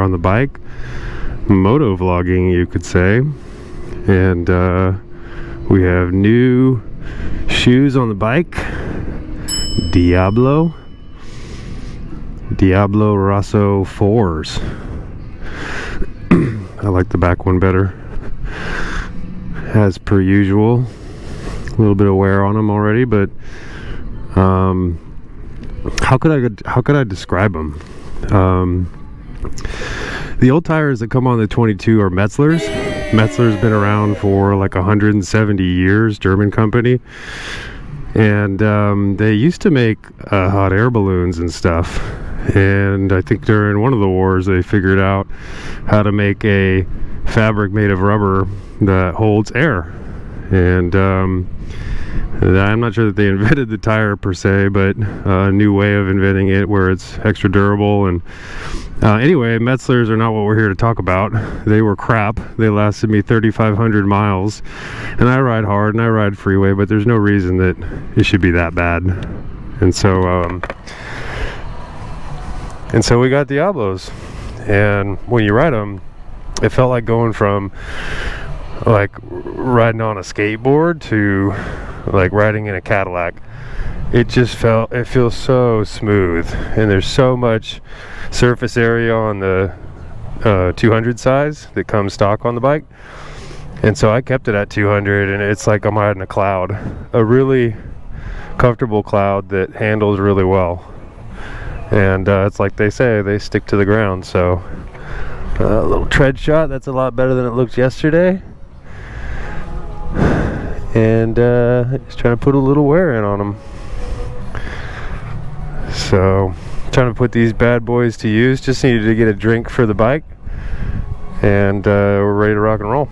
on the bike. Moto vlogging, you could say. And we have new shoes on the bike. Diablo Rosso 4s. I like the back one better, as per usual. A little bit of wear on them already, but how could I describe them? The old tires that come on the 22 are Metzler's. Metzler's been around for like 170 years, German company. And they used to make hot air balloons and stuff. And I think during one of the wars they figured out how to make a fabric made of rubber that holds air. And I'm not sure that they invented the tire per se, but a new way of inventing it where it's extra durable. And anyway, Metzler's are not what we're here to talk about. They were crap. They lasted me 3,500 miles, and I ride hard and I ride freeway, but there's no reason that it should be that bad. And so we got Diablos, and when you ride them, it felt like going from like riding on a skateboard to like riding in a Cadillac. It feels so smooth, and there's so much surface area on the 200 size that comes stock on the bike, and so I kept it at 200, and it's like I'm riding a cloud, a really comfortable cloud that handles really well. And it's like they say, they stick to the ground. So a little tread shot, that's a lot better than it looked yesterday. And just trying to put a little wear in on them. So trying to put these bad boys to use. Just needed to get a drink for the bike, and we're ready to rock and roll.